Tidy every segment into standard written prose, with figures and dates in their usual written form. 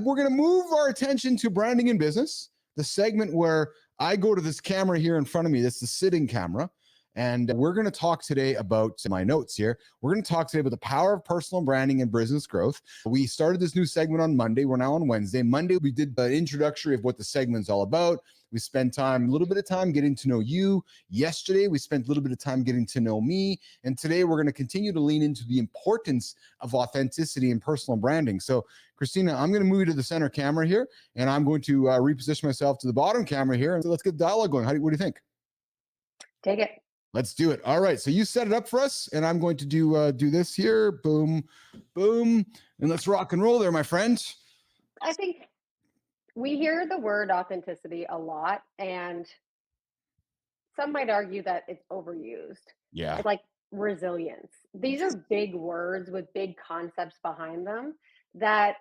We're going to move our attention to branding in business, the segment where I go to this camera here in front of me. That's the sitting camera. And we're going to talk today about my notes here. We're going to talk today about the power of personal branding and business growth. We started this new segment on Monday. We're now on Wednesday. Monday, we did the introductory of what the segment's all about. We spent a little bit of time getting to know you. Yesterday, we spent a little bit of time getting to know me. And today, we're going to continue to lean into the importance of authenticity and personal branding. So, Kristina, I'm going to move you to the center camera here, and I'm going to reposition myself to the bottom camera here. And so let's get dialogue going. What do you think? Take it. Let's do it. All right. So you set it up for us, and I'm going to do this here. Boom, boom, and let's rock and roll there, my friend. I think we hear the word authenticity a lot, and some might argue that it's overused. Yeah. It's like resilience. These are big words with big concepts behind them that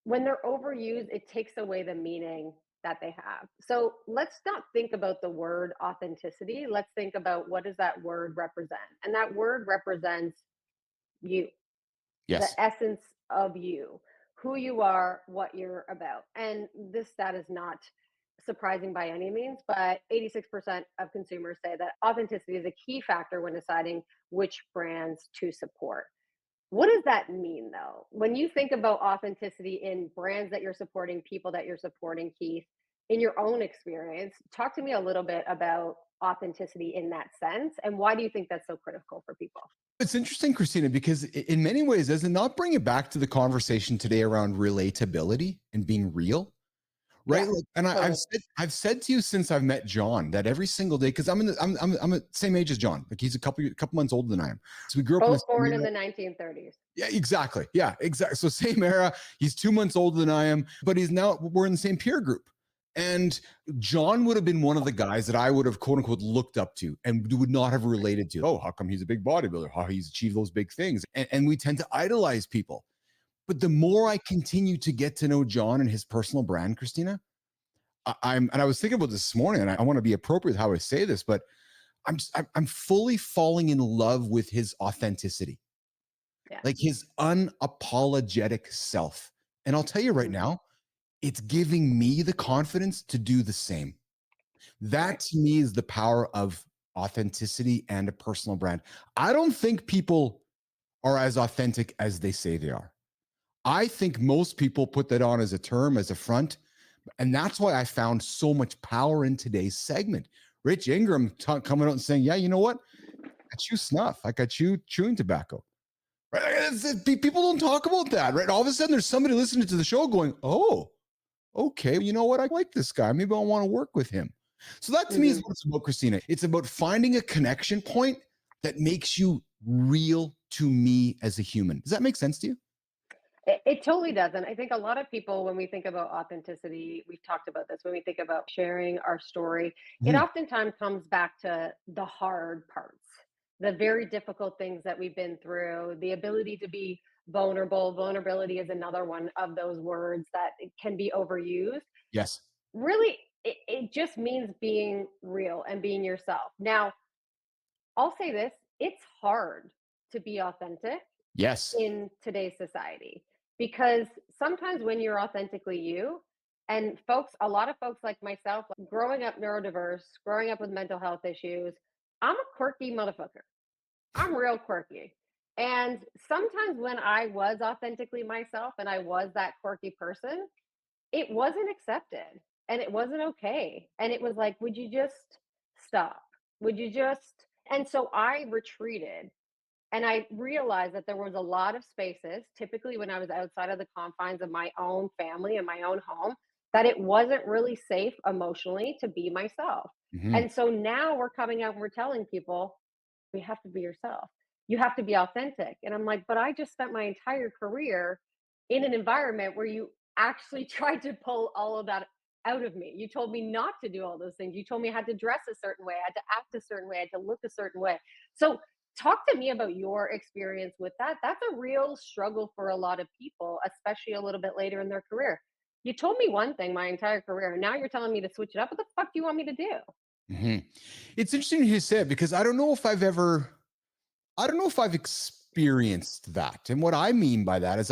when they're overused, it takes away the meaning that they have. So let's not think about the word authenticity. Let's think about what does that word represent? And that word represents you, Yes. the essence of you, who you are, what you're about. And this stat is not surprising by any means, but 86% of consumers say that authenticity is a key factor when deciding which brands to support. What does that mean, though? When you think about authenticity in brands that you're supporting, people that you're supporting, Keith, in your own experience, talk to me a little bit about authenticity in that sense. And why do you think that's so critical for people? It's interesting, Kristina, because in many ways, does it not bring it back to the conversation today around relatability and being real? Right. Yeah, Like, and totally. I've said to you since I've met John that every single day, because I'm I'm the same age as John. Like he's a couple months older than I am. So we grew up in the Both same born in era. the 1930s. Yeah, exactly. Yeah, exactly. So same era. He's 2 months older than I am, but we're in the same peer group. And John would have been one of the guys that I would have quote unquote looked up to and would not have related to. Oh, how come he's a big bodybuilder? How he's achieved those big things? And we tend to idolize people. But the more I continue to get to know John and his personal brand, Kristina, and I was thinking about this morning, and I want to be appropriate how I say this, but I'm fully falling in love with his authenticity, Yeah. like his unapologetic self. And I'll tell you right now, it's giving me the confidence to do the same. That to me is the power of authenticity and a personal brand. I don't think people are as authentic as they say they are. I think most people put that on as a term, as a front. And that's why I found so much power in today's segment. Rich Ingram coming out and saying, yeah, you know what? I chew snuff. I got you chewing tobacco. Right? People don't talk about that, right? All of a sudden, there's somebody listening to the show going, oh, okay, you know what? I like this guy. Maybe I want to work with him. So that to me is what it's about, Kristina. It's about finding a connection point that makes you real to me as a human. Does that make sense to you? It totally does. And I think a lot of people, when we think about authenticity, we've talked about this, when we think about sharing our story, it Mhm. oftentimes comes back to the hard parts, the very difficult things that we've been through, the ability to be vulnerable. Vulnerability is another one of those words that it can be overused. Yes. Really, it just means being real and being yourself. Now, I'll say this, it's hard to be authentic Yes. in today's society because sometimes when you're authentically you, and folks, a lot of folks like myself, like growing up neurodiverse, growing up with mental health issues, I'm a quirky motherfucker. I'm real quirky. And sometimes when I was authentically myself and I was that quirky person, it wasn't accepted and it wasn't okay. And it was like, would you just stop? Would you just? And so I retreated and I realized that there was a lot of spaces, typically when I was outside of the confines of my own family and my own home, that it wasn't really safe emotionally to be myself. Mhm. And so now we're coming out and we're telling people, you have to be yourself. You have to be authentic. And I'm like, but I just spent my entire career in an environment where you actually tried to pull all of that out of me. You told me not to do all those things. You told me I had to dress a certain way, I had to act a certain way, I had to look a certain way. So talk to me about your experience with that. That's a real struggle for a lot of people, especially a little bit later in their career. You told me one thing my entire career, and now you're telling me to switch it up. What the fuck do you want me to do? Mhm. It's interesting you say it because I don't know if I've experienced that. And what I mean by that is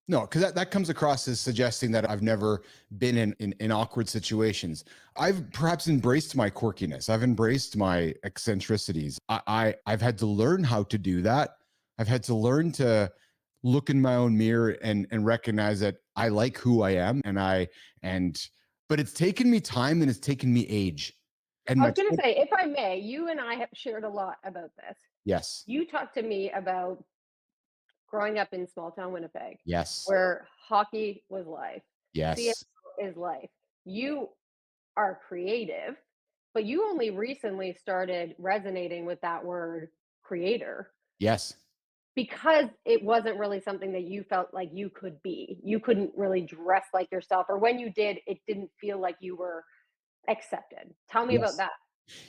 No, because that comes across as suggesting that I've never been in awkward situations. I've perhaps embraced my quirkiness. I've embraced my eccentricities. I've had to learn how to do that. I've had to learn to look in my own mirror and recognize that I like who I am, and but it's taken me time and it's taken me age. And I my was going to say, if I may, you and I have shared a lot about this. yes, You talked to me about growing up in small town Winnipeg, yes, where hockey was life, yes, CFL is life. You are creative, but you only recently started resonating with that word creator yes. because it wasn't really something that you felt like you could be. You couldn't really dress like yourself, or when you did, it didn't feel like you were accepted. Tell me about Yes. that.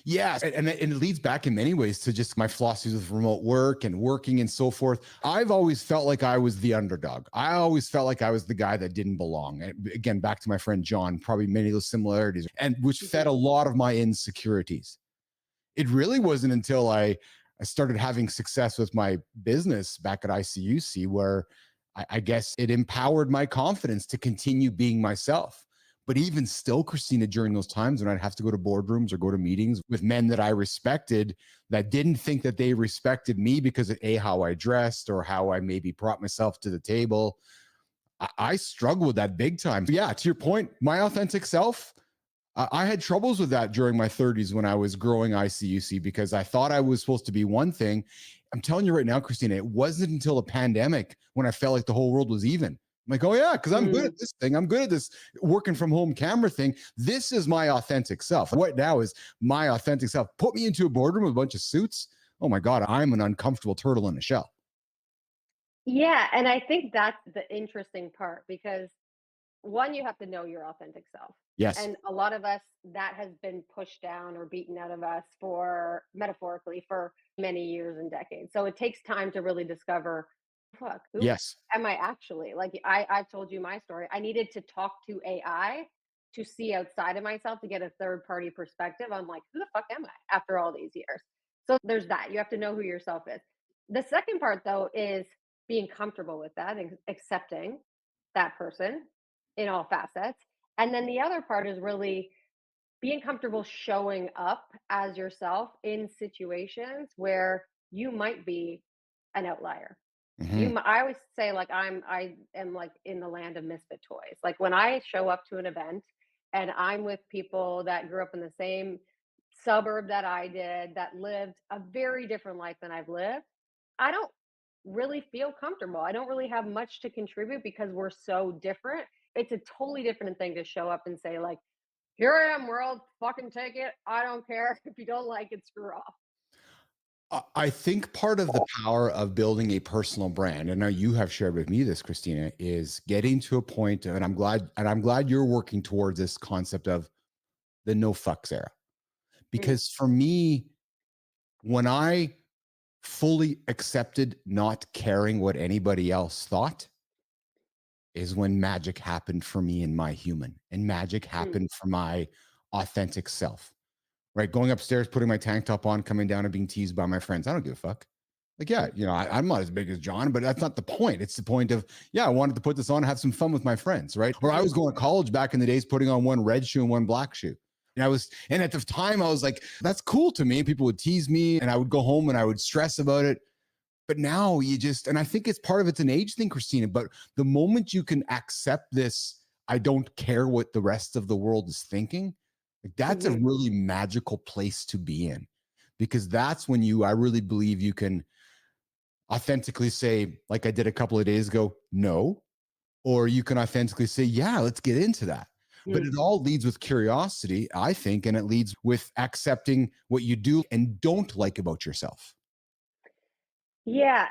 Yes, and it leads back in many ways to just my philosophies with remote work and working and so forth. I've always felt like I was the underdog. I always felt like I was the guy that didn't belong. And again, back to my friend John, probably many of those similarities, and which fed a Mhm. lot of my insecurities. It really wasn't until I started having success with my business back at ICUC where I guess it empowered my confidence to continue being myself. But even still, Kristina, during those times when I'd have to go to boardrooms or go to meetings with men that I respected that didn't think that they respected me because of how I dressed or how I maybe brought myself to the table, I struggled with that big time. Yeah, to your point, my authentic self, I had troubles with that during my 30s when I was growing ICUC because I thought I was supposed to be one thing. I'm telling you right now, Kristina, it wasn't until the pandemic when I felt like the whole world was even. I'm like, oh yeah, because I'm good at Mm. this thing. I'm good at this working from home camera thing. This is my authentic self. What now is my authentic self? Put me into a boardroom with a bunch of suits. Oh my God, I'm an uncomfortable turtle in a shell. Yeah, and I think that's the interesting part because one, you have to know your authentic self. Yes. And a lot of us, that has been pushed down or beaten out of us for metaphorically for many years and decades. So it takes time to really discover, fuck, who Yes. am I actually? Like I've told you my story. I needed to talk to AI to see outside of myself to get a third party perspective. I'm like, who the fuck am I after all these years? So there's that. You have to know who yourself is. The second part though is being comfortable with that and accepting that person in all facets. And then the other part is really being comfortable showing up as yourself in situations where you might be an outlier. Hmm. I always say like I am like in the land of misfit toys. Like when I show up to an event and I'm with people that grew up in the same suburb that I did, that lived a very different life than I've lived, I don't really feel comfortable. I don't really have much to contribute because we're so different. It's a totally different thing to show up and say like, "Here I am, world, fucking take it. I don't care if you don't like it, screw off." I think part of the power of building a personal brand, and now you have shared with me this, Kristina, is getting to a point, and I'm glad you're working towards this concept of the no fucks era. Mm, Because for me, when I fully accepted not caring what anybody else thought, is when magic happened for me and my human, and magic mm, happened for my authentic self. Right, going upstairs, putting my tank top on, coming down and being teased by my friends. I don't give a fuck. Like, yeah, mm, I'm not as big as John, but that's not the point. It's the point of, yeah, I wanted to put this on and have some fun with my friends, right? Or I was mhm, going to college back in the days, putting on one red shoe and one black shoe. And at the time, I was like, that's cool to me. People would tease me, and I would go home and I would stress about it. But now and I think it's part of it's an age thing, Kristina. But the moment you can accept this, I don't care what the rest of the world is thinking, like that's a mhm. really magical place to be in because that's when I really believe you can authentically say, like I did a couple of days ago, no, or you can authentically say, yeah, let's get into that. But Mm. it all leads with curiosity, I think, and it leads with accepting what you do and don't like about yourself. Yeah,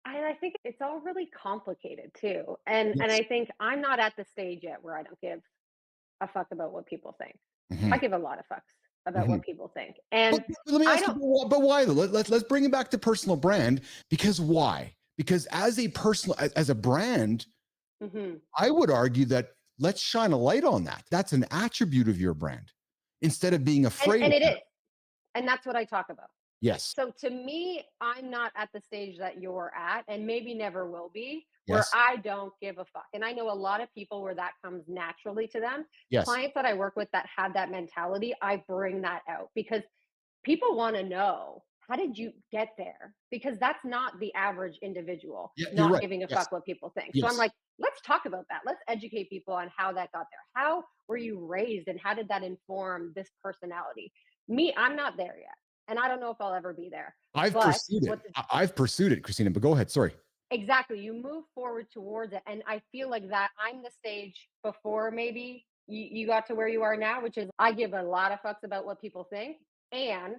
and I think it's all really complicated too. And Yes. I think I'm not at the stage yet where I don't give a fuck about what people think. I Mhm, give a lot of fucks about mhm. what people think. But And let me I ask you, don't but why though? Let's bring it back to personal brand because why? Because as a brand, mhm. I would argue that let's shine a light on that. That's an attribute of your brand instead of being afraid And of it that. is. And that's what I talk about. Yes. So to me, I'm not at the stage that you're at and maybe never will be where Yes. I don't give a fuck. And I know a lot of people where that comes naturally to them. Yes. Clients that I work with that have that mentality, I bring that out because people want to know, how did you get there? Because that's not the average individual Yeah, you're not right. giving a Yes. fuck what people think. So I'm Yes. like, let's talk about that. Let's educate people on how that got there. How were you raised and how did that inform this personality? Me, I'm not there yet. And I don't know if I'll ever be there. I've But pursued it. what the I've pursued it, Kristina, but go ahead. Sorry. exactly, you move forward towards it. And I feel like that I'm the stage before maybe you got to where you are now, which is I give a lot of fucks about what people think and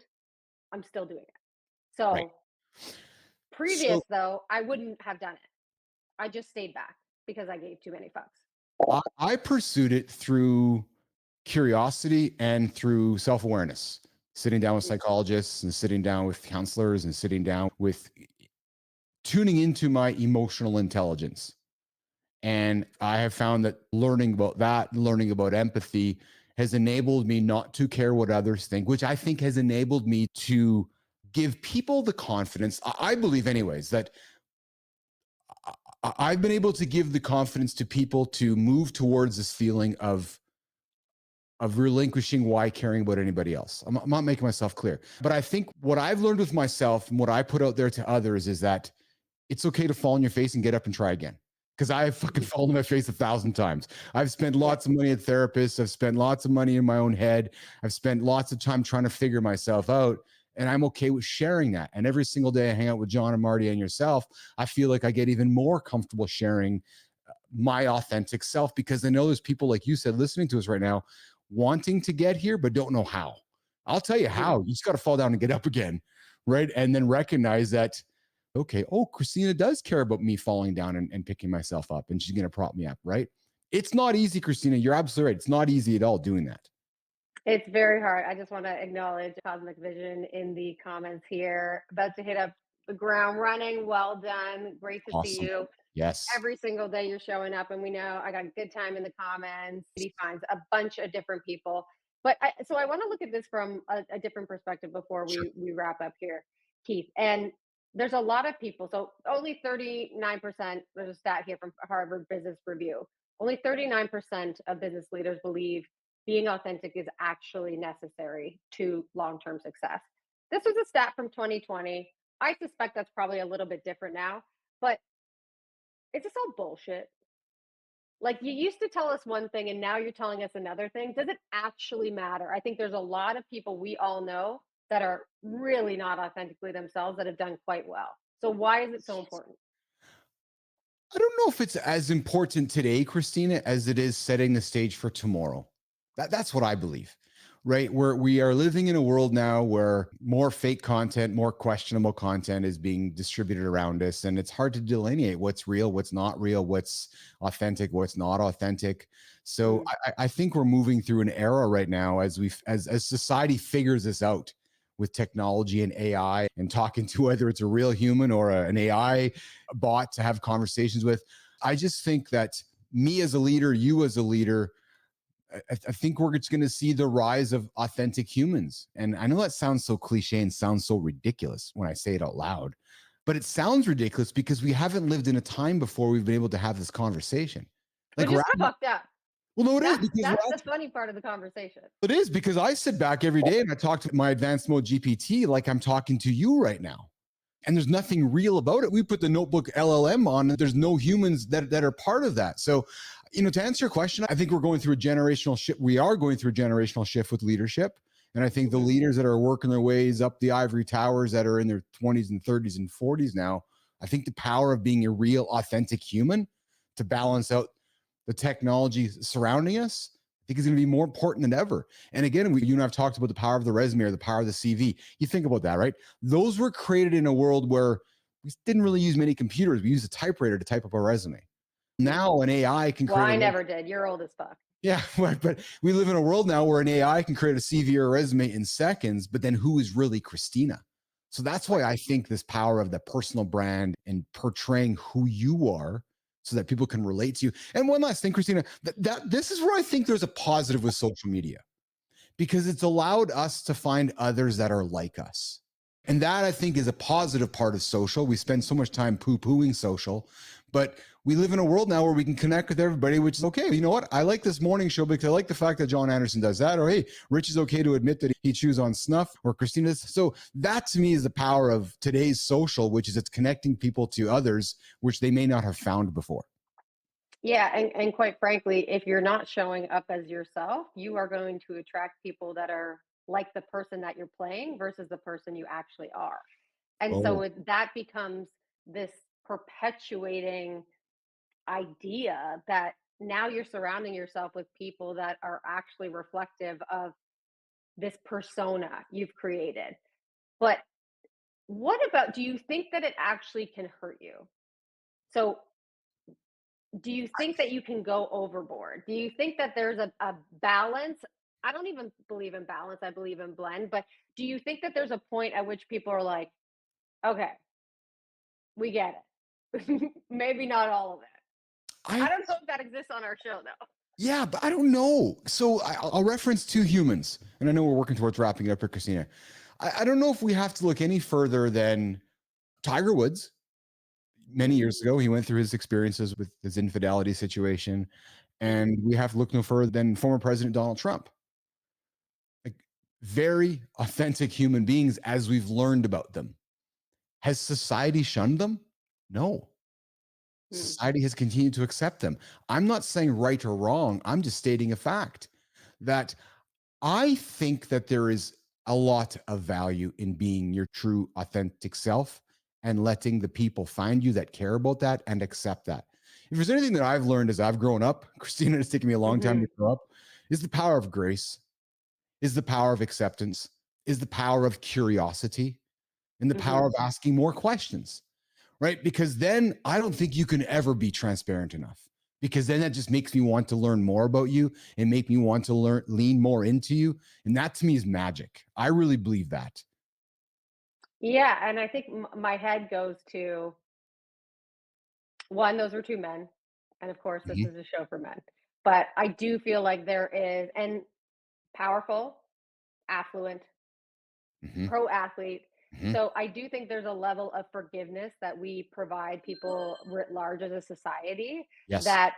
I'm still doing it. Right. So previous So though, I wouldn't have done it. I just stayed back because I gave too many fucks. I pursued it through curiosity and through self awareness, sitting down with Mm, psychologists and sitting down with counselors and sitting down with tuning into my emotional intelligence. And I have found that learning about that, learning about empathy has enabled me not to care what others think, which I think has enabled me to give people the confidence. I believe, anyways, that I've been able to give the confidence to people to move towards this feeling of relinquishing why caring about anybody else. I'm not making myself clear, but I think what I've learned with myself and what I put out there to others is that it's okay to fall on your face and get up and try again. Because I have fucking mhm. fallen on my face 1,000 times. I've spent Yep. lots of money at therapists. I've spent lots of money in my own head. I've spent lots of time trying to figure myself out. And I'm okay with sharing that. And every single day I hang out with John and Marty and yourself, I feel like I get even more comfortable sharing my authentic self because I know there's people like you said listening to us right now wanting to get here but don't know how. I'll tell you Mhm. how. You just got to fall down and get up again, right? And then recognize that, okay, oh, Kristina does care about me falling down and picking myself up, and she's going to prop me up, right? It's not easy, Kristina. You're absolutely right. It's not easy at all doing that. It's very hard. I just want to acknowledge Cosmic Vision in the comments here. About to hit up the ground running. Well done. Great to see Awesome. you. Yes. Every single day you're showing up, and we know I got a good time in the comments. He finds a bunch of different people. But so I want to look at this from a different perspective before Sure. we wrap up here, Keith. And there's a lot of people. So only 39%, there's a stat here from Harvard Business Review. Only 39% of business leaders believe being authentic is actually necessary to long term success. This was a stat from 2020. I suspect that's probably a little bit different now, but is this all bullshit? Like you used to tell us one thing and now you're telling us another thing. Does it actually matter? I think there's a lot of people we all know that are really not authentically themselves that have done quite well. So why is it so important? I don't know if it's as important today, Christina, as it is setting the stage for tomorrow. That's what I believe, right? We are living in a world now where more fake content, more questionable content is being distributed around us, and it's hard to delineate what's real, what's not real, what's authentic, what's not authentic. So Mm, I think we're moving through an era right now as as society figures this out with technology and AI and talking to whether it's a real human or an AI bot to have conversations with. I just think that me as a leader, you as a leader, I think we're just going to see the rise of authentic humans. And I know that sounds so cliche and sounds so ridiculous when I say it out loud, but it sounds ridiculous because we haven't lived in a time before we've been able to have this conversation. Like which we're is at, fucked up. well, no, it is because That's the funny part of the conversation. it is because I sit back every day and I talk to my advanced mode GPT like I'm talking to you right now. And there's nothing real about it. We put the notebook LLM on, and there's no humans that are part of that. So, to answer your question, I think we're going through a generational shift. We are going through a generational shift with leadership. And I think the Mhm. leaders that are working their ways up the ivory towers that are in their 20s and 30s and 40s now, I think the power of being a real, authentic human to balance out the technology surrounding us, I think is going to be more important than ever. And again, you and I have talked about the power of the resume or the power of the CV. You think about that, right? Those were created in a world where we didn't really use many computers. We used a typewriter to type up a resume. Mhm. Now an AI can Well, create I a never did. You're old as fuck. yeah, but we live in a world now where an AI can create a CV or a resume in seconds, but then who is really Christina? So that's why Right. I think this power of the personal brand and portraying who you are so that people can relate to you. And one last thing, Christina, that this is where I think there's a positive with social media because it's allowed us to find others that are like us. And that I think is a positive part of social. We spend so much time poo pooing social, but we live in a world now where we can connect with everybody, which is okay. You know what? I like this morning show because I like the fact that John Anderson does that. Or hey, Rich is okay to admit that he chews on snuff, or Christina's. So that to me is the power of today's social, which is it's connecting people to others, which they may not have found before. Yeah, and quite frankly, if you're not showing up as yourself, you are going to attract people that are like the person that you're playing versus the person you actually are. And so Oh, that becomes this perpetuating idea that now you're surrounding yourself with people that are actually reflective of this persona you've created. But what about, do you think that it actually can hurt you? So do you think that you can go overboard? Do you think that there's a balance? I don't even believe in balance. I believe in blend. But do you think that there's a point at which people are like, okay, we get it? Maybe not all of it. I I don't know if that exists on our show, though. yeah, but I don't know. So I'll reference two humans, and I know we're working towards wrapping it up here, Christina. I don't know if we have to look any further than Tiger Woods. Many Mm, years ago, he went through his experiences with his infidelity situation, mhm. and we have to look no further than former President Donald Trump. Like, very authentic human beings as we've learned about them. Has society shunned them? No. Mm. Society has continued to accept them. I'm not saying right or wrong. I'm just stating a fact that I think that there is a lot of value in being your true, authentic self and letting the people find you that care about that and accept that. If there's anything that I've learned as I've grown up, Christina, it's taken me a long time to Mhm. grow up, is the power of grace, is the power of acceptance, is the power of curiosity, and the power Mhm. of asking more questions, right? Because then I don't think you can ever be transparent enough. Because then that just makes me want to learn more about you and make me want to lean more into you. And that to me is magic. I really believe that. Yeah, and I think my head goes to one, those were two men. And of course, this Mhm, is a show for men. But I do feel like there is, and powerful, affluent, mhm, pro athlete. mhm. So I do think there's a level of forgiveness that we provide people writ large as a society Yes. that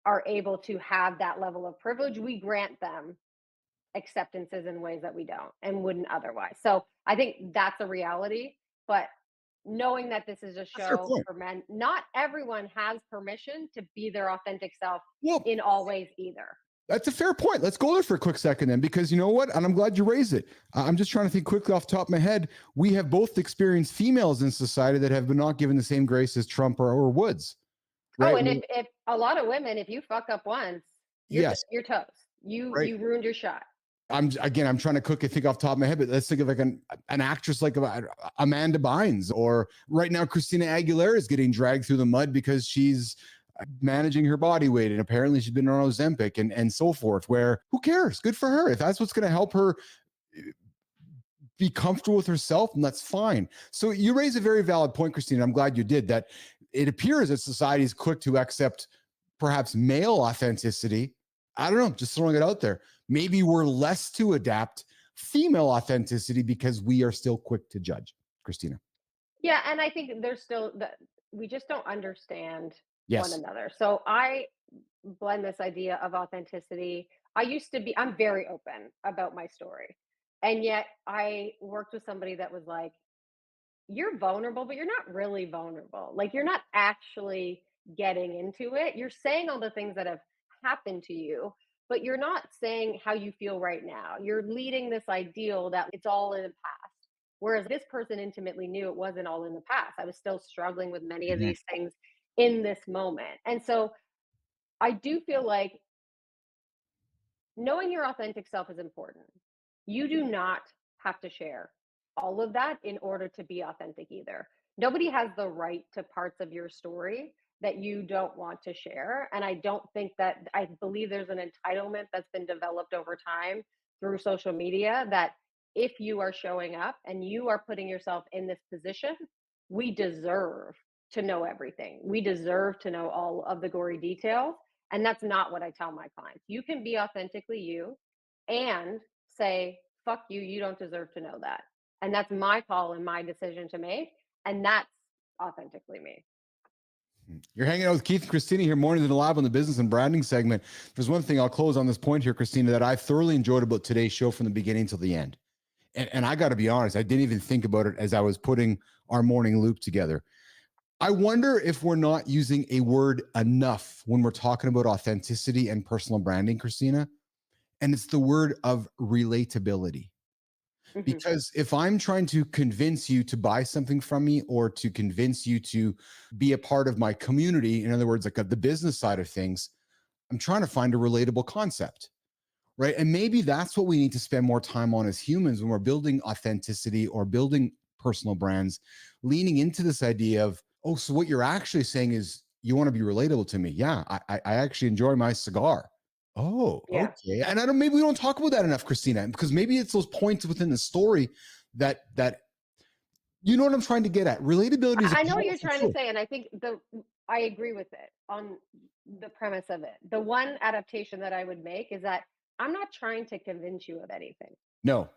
are able to have that level of privilege. We grant them acceptances in ways that we don't and wouldn't otherwise. So I think that's a reality. But knowing that this is a That's a fair show point. for men, not everyone has permission to be their authentic self Well, in all ways either. that's a fair point. Let's go there for a quick second then, because you know what? And I'm glad you raised it. I'm just trying to think quickly off the top of my head. We have both experienced females in society that have been not given the same grace as Trump or Woods, Oh, right? and if a lot of women, if you fuck up once, Yes, you're toast. right. You ruined your shot. I'm trying to cook and think off the top of my head, but let's think of like an actress like Amanda Bynes, or right now Christina Aguilera is getting dragged through the mud because she's managing her body weight, and apparently she's been on Ozempic and so forth. Where who cares? Good for her. If that's what's going to help her be comfortable with herself, and that's fine. So you raise a very valid point, Christina. I'm glad you did that. It appears that society is quick to accept perhaps male authenticity. I don't know, just throwing it out there. Maybe we're less to adapt female authenticity because we are still quick to judge. Christina. Yeah, and I think there's still that we just don't understand one Yes. another. So I blend this idea of authenticity. I'm very open about my story. And yet I worked with somebody that was like, you're vulnerable, but you're not really vulnerable. Like you're not actually getting into it. You're saying all the things that have happened to you, but you're not saying how you feel right now. You're leading this ideal that it's all in the past. Whereas this person intimately knew it wasn't all in the past. I was still struggling with many of Mhm. these things in this moment. And so I do feel like knowing your authentic self is important. You do not have to share all of that in order to be authentic either. Nobody has the right to parts of your story that you don't want to share. And I don't think that, I believe there's an entitlement that's been developed over time through social media that if you are showing up and you are putting yourself in this position, we deserve to know everything. We deserve to know all of the gory details, and that's not what I tell my clients. You can be authentically you and say, fuck you, you don't deserve to know that. And that's my call and my decision to make. And that's authentically me. You're hanging out with Keith and Kristina here, mornings in the lab on the business and branding segment. There's one thing I'll close on this point here, Kristina, that I thoroughly enjoyed about today's show from the beginning till the end. And I got to be honest, I didn't even think about it as I was putting our morning loop together. I wonder if we're not using a word enough when we're talking about authenticity and personal branding, Kristina. And it's the word of relatability. Mhm. Because if I'm trying to convince you to buy something from me or to convince you to be a part of my community, in other words, like the business side of things, I'm trying to find a relatable concept, right? And maybe that's what we need to spend more time on as humans when we're building authenticity or building personal brands, leaning into this idea of, oh, so what you're actually saying is you want to be relatable to me. Yeah, I actually enjoy my cigar. Oh, Yeah. okay. And I don't, maybe we don't talk about that enough, Kristina, because maybe it's those points within the story that you know what I'm trying to get at. Relatability is a I know what you're powerful trying to tool. say, and I think I agree with it on the premise of it. The one adaptation that I would make is that I'm not trying to convince you of anything. No,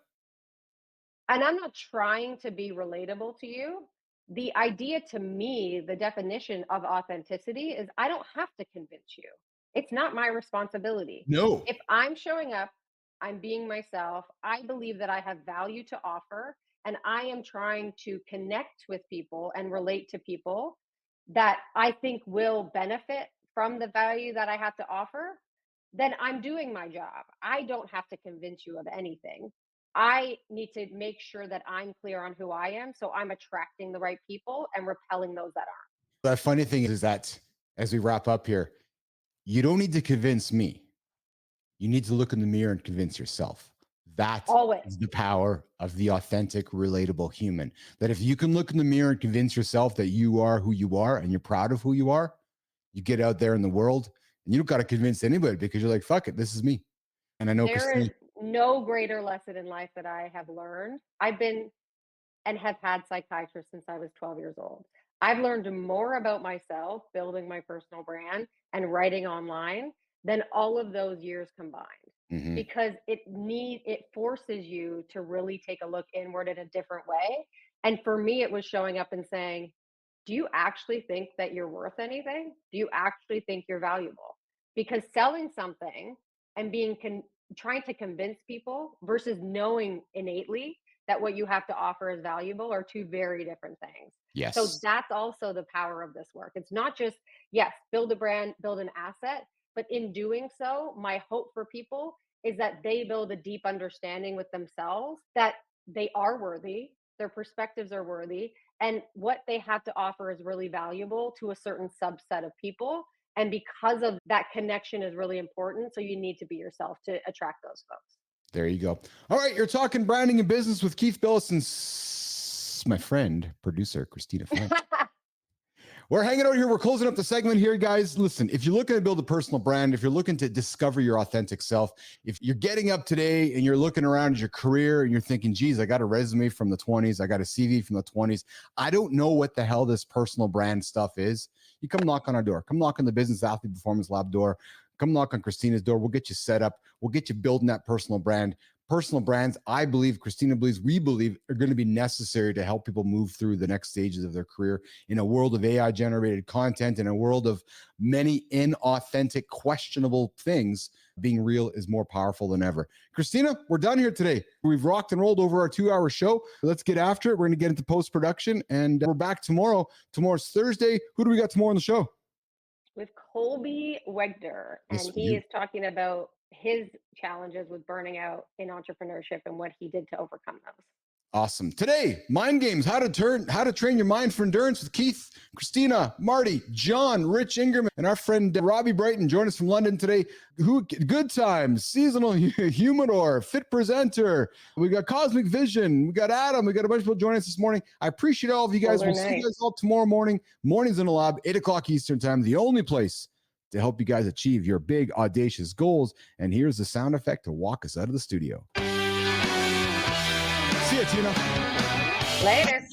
And I'm not trying to be relatable to you. The idea to me, the definition of authenticity is I don't have to convince you. It's not my responsibility. no. If I'm showing up, I'm being myself, I believe that I have value to offer, and I am trying to connect with people and relate to people that I think will benefit from the value that I have to offer, then I'm doing my job. I don't have to convince you of anything. I need to make sure that I'm clear on who I am, so I'm attracting the right people and repelling those that aren't. The funny thing is that as we wrap up here, you don't need to convince me. You need to look in the mirror and convince yourself. That Always. is the power of the authentic, relatable human. That if you can look in the mirror and convince yourself that you are who you are and you're proud of who you are, you get out there in the world and you don't got to convince anybody because you're like, fuck it, this is me. And I know There is Christine, no greater lesson in life that I have learned. I've been and have had psychiatrists since I was 12 years old. I've learned more about myself building my personal brand and writing online than all of those years combined mhm, because it forces you to really take a look inward in a different way. And for me it was showing up and saying, do you actually think that you're worth anything? Do you actually think you're valuable? Because selling something and trying to convince people versus knowing innately that what you have to offer is valuable are two very different things. So yes, that's also the power of this work. It's not just, yes, build a brand, build an asset, but in doing so, my hope for people is that they build a deep understanding with themselves that they are worthy, their perspectives are worthy, and what they have to offer is really valuable to a certain subset of people. And because of that connection is really important. So you need to be yourself to attract those folks. there you go. All right, you're talking branding and business with Keith Billis and my friend, producer Christina Flynn. We're hanging out here. We're closing up the segment here, guys. Listen, if you're looking to build a personal brand, if you're looking to discover your authentic self, if you're getting up today and you're looking around at your career and you're thinking, geez, I got a resume from the 20s, I got a CV from the 20s, I don't know what the hell this personal brand stuff is, you come knock on our door. Come knock on the Business Athlete Performance Lab door. Come knock on Christina's door. We'll get you set up. We'll get you building that personal brand. Personal brands, I believe, Kristina believes, we believe, are going to be necessary to help people move through the next stages of their career in a world of AI generated content, in a world of many inauthentic, questionable things. Being real is more powerful than ever. Kristina, we're done here today. We've rocked and rolled over our 2-hour show. Let's get after it. We're going to get into post production and we're back tomorrow. Tomorrow's Thursday. Who do we got tomorrow on the show? With Colby Wegner, This and for he you. is talking about his challenges with burning out in entrepreneurship and what he did to overcome those. Awesome. Today, mind games, how to train your mind for endurance with Keith, Kristina, Marty, John, Rich Ingram, and our friend Robbie Brighton. Join us from London today. Good times, seasonal humidor, fit presenter. We got Cosmic Vision. We got Adam. We got a bunch of people joining us this morning. I appreciate all of you guys. Solar We'll see you guys all tomorrow morning. Mornings in the lab, 8 o'clock Eastern time. The only place to help you guys achieve your big, audacious goals. And here's the sound effect to walk us out of the studio. See you, Tina. Later.